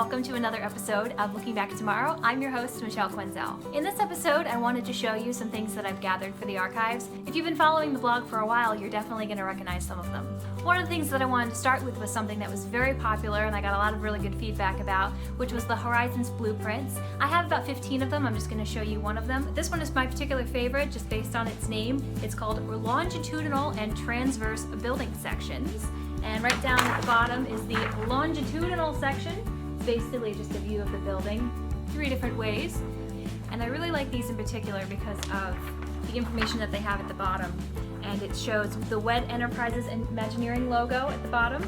Welcome to another episode of Looking Back Tomorrow. I'm your host, Michelle Quenzel. In this episode, I wanted to show you some things that I've gathered for the archives. If you've been following the blog for a while, you're definitely going to recognize some of them. One of the things that I wanted to start with was something that was very popular and I got a lot of really good feedback about, which was the Horizons blueprints. I have about 15 of them. I'm just going to show you one of them. This one is my particular favorite just based on its name. It's called Longitudinal and Transverse Building Sections. And right down at the bottom is the longitudinal section. It's basically just a view of the building, 3 different ways. And I really like these in particular because of the information that they have at the bottom. And it shows the WED Enterprises and Imagineering logo at the bottom.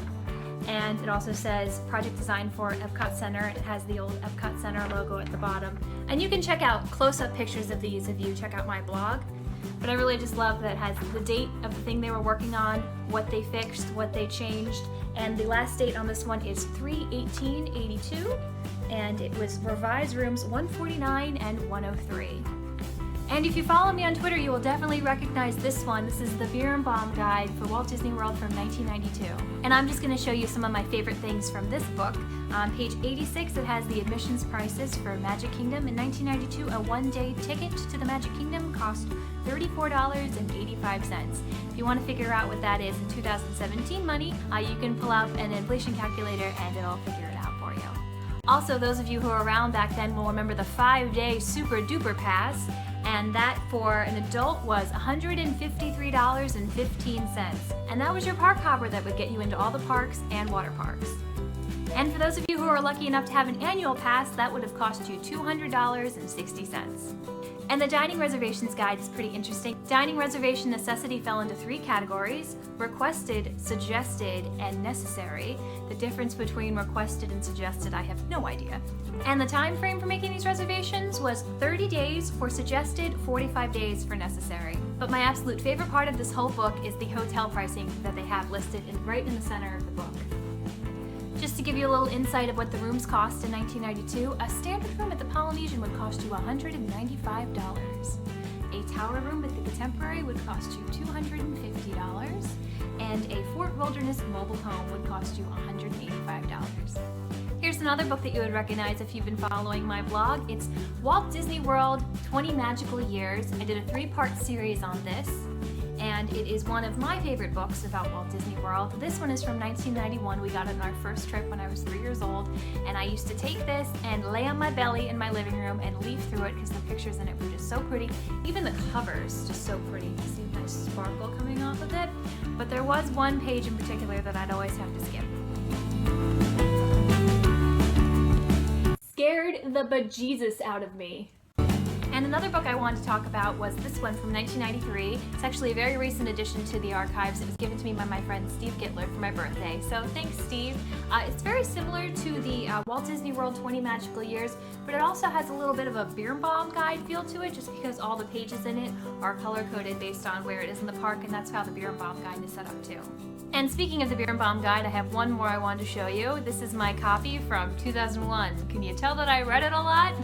And it also says project design for EPCOT Center. It has the old EPCOT Center logo at the bottom. And you can check out close-up pictures of these if you check out my blog. But I really just love that it has the date of the thing they were working on, what they fixed, what they changed, and the last date on this one is 3/18/82, and it was revised rooms 149 and 103. And if you follow me on Twitter, you will definitely recognize this one. This is the Birnbaum Guide for Walt Disney World from 1992. And I'm just going to show you some of my favorite things from this book. On page 86, it has the admissions prices for Magic Kingdom. In 1992, a one-day ticket to the Magic Kingdom cost $34.85. If you want to figure out what that is in 2017 money, you can pull up an inflation calculator and it'll figure it out for you. Also, those of you who were around back then will remember the 5-day Super Duper Pass, and that for an adult was $153.15. And that was your park hopper that would get you into all the parks and water parks. And for those of you who are lucky enough to have an annual pass, that would have cost you $200.60. And the dining reservations guide is pretty interesting. Dining reservation necessity fell into 3 categories: requested, suggested, and necessary. The difference between requested and suggested, I have no idea. And the time frame for making these reservations was 30 days for suggested, 45 days for necessary. But my absolute favorite part of this whole book is the hotel pricing that they have listed right in the center of the book. Just to give you a little insight of what the rooms cost in 1992, a standard room at the Polynesian would cost you $195. A tower room at the Contemporary would cost you $250. And a Fort Wilderness mobile home would cost you $185. Here's another book that you would recognize if you've been following my blog. It's Walt Disney World 20 Magical Years. I did a 3-part series on this. And it is one of my favorite books about Walt Disney World. This one is from 1991. We got it on our first trip when I was 3 years old, and I used to take this and lay on my belly in my living room and leaf through it because the pictures in it were just so pretty. Even the cover is just so pretty. You see a nice sparkle coming off of it. But there was one page in particular that I'd always have to skip. Scared the bejesus out of me. And another book I wanted to talk about was this one from 1993. It's actually a very recent addition to the archives. It was given to me by my friend Steve Gittler for my birthday. So thanks, Steve. It's very similar to the Walt Disney World 20 Magical Years, but it also has a little bit of a Birnbaum Guide feel to it, just because all the pages in it are color-coded based on where it is in the park, and that's how the Birnbaum Guide is set up too. And speaking of the Birnbaum Guide, I have one more I wanted to show you. This is my copy from 2001. Can you tell that I read it a lot?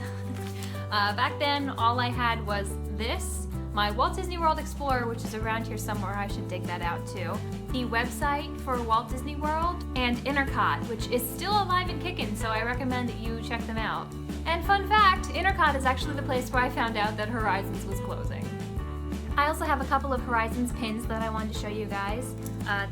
Back then, all I had was this, my Walt Disney World Explorer, which is around here somewhere. I should dig that out too. The website for Walt Disney World, and EPCOT, which is still alive and kicking, so I recommend that you check them out. And fun fact, EPCOT is actually the place where I found out that Horizons was closing. I also have a couple of Horizons pins that I wanted to show you guys.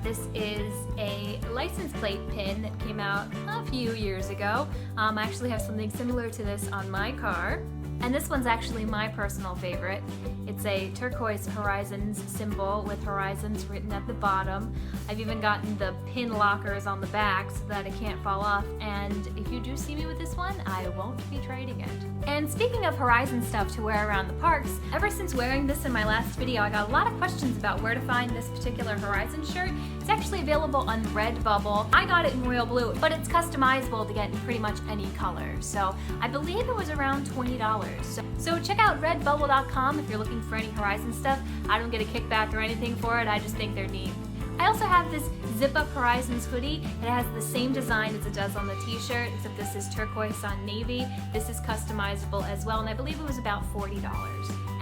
This is a license plate pin that came out a few years ago. I actually have something similar to this on my car. And this one's actually my personal favorite. It's a turquoise Horizons symbol with Horizons written at the bottom. I've even gotten the pin lockers on the back so that it can't fall off. And if you do see me with this one, I won't be trading it. And speaking of Horizon stuff to wear around the parks, ever since wearing this in my last video, I got a lot of questions about where to find this particular Horizon shirt. It's actually available on Redbubble. I got it in royal blue, but it's customizable to get in pretty much any color. So I believe it was around $20. So check out redbubble.com if you're looking for any Horizon stuff. I don't get a kickback or anything for it, I just think they're neat. I also have this Zip Up Horizons hoodie. It has the same design as it does on the t-shirt, except this is turquoise on navy. This is customizable as well, and I believe it was about $40.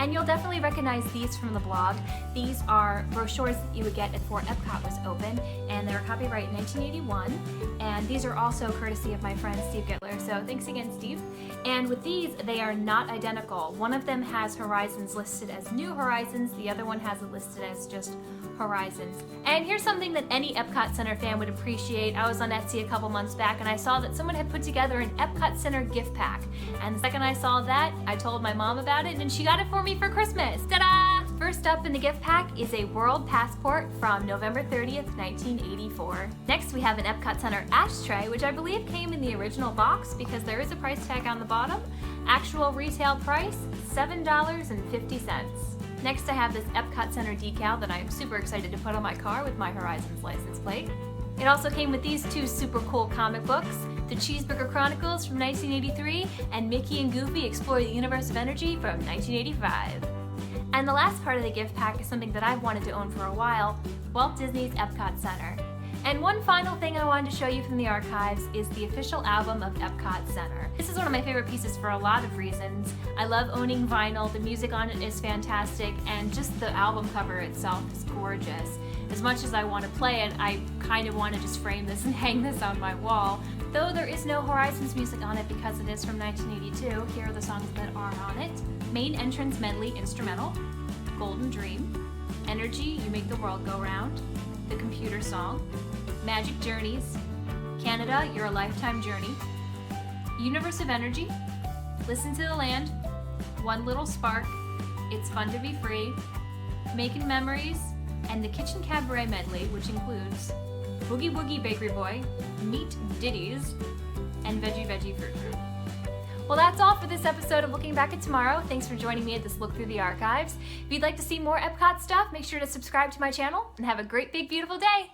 And you'll definitely recognize these from the blog. These are brochures that you would get before EPCOT was open, and they're copyright 1981. And these are also courtesy of my friend Steve Gittler, so thanks again, Steve. And with these, they are not identical. One of them has Horizons listed as New Horizons, the other one has it listed as just Horizons. And here's something that any EPCOT Center fan would appreciate. I was on Etsy a couple months back and I saw that someone had put together an EPCOT Center gift pack. And the second I saw that, I told my mom about it and she got it for me for Christmas. Ta-da! First up in the gift pack is a world passport from November 30th, 1984. Next we have an EPCOT Center ashtray, which I believe came in the original box because there is a price tag on the bottom. Actual retail price, $7.50. Next I have this EPCOT Center decal that I am super excited to put on my car with my Horizons license plate. It also came with these two super cool comic books, The Cheeseburger Chronicles from 1983 and Mickey and Goofy Explore the Universe of Energy from 1985. And the last part of the gift pack is something that I've wanted to own for a while, Walt Disney's EPCOT Center. And one final thing I wanted to show you from the archives is the official album of EPCOT Center. This is one of my favorite pieces for a lot of reasons. I love owning vinyl, the music on it is fantastic, and just the album cover itself is gorgeous. As much as I want to play it, I kind of want to just frame this and hang this on my wall. Though there is no Horizons music on it because it is from 1982, here are the songs that are on it. Main Entrance Medley Instrumental, Golden Dream, Energy, You Make the World Go Round, The Computer Song, Magic Journeys, Canada, You're a Lifetime Journey, Universe of Energy, Listen to the Land, One Little Spark, It's Fun to Be Free, Making Memories, and the Kitchen Cabaret Medley, which includes Boogie Woogie Bakery Boy, Meat Ditties, and Veggie Veggie Fruit Fruit. Well, that's all for this episode of Looking Back at Tomorrow. Thanks for joining me at this look through the archives. If you'd like to see more EPCOT stuff, make sure to subscribe to my channel and have a great, big, beautiful day.